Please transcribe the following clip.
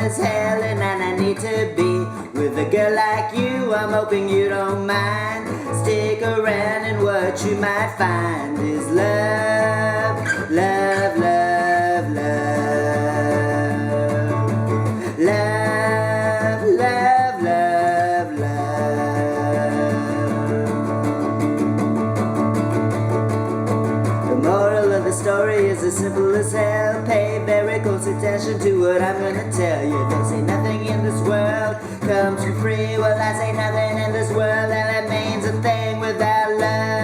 hard as hell and I need to be with a girl like you. I'm hoping you don't mind. Stick around and what you might find is love, love, love, love, love, love, love, love. The moral of the story is as simple as hell. Pay very close attention to what I'm gonna tell you. They say nothing in this world comes for free. Well, I say nothing in this world that means a thing without love.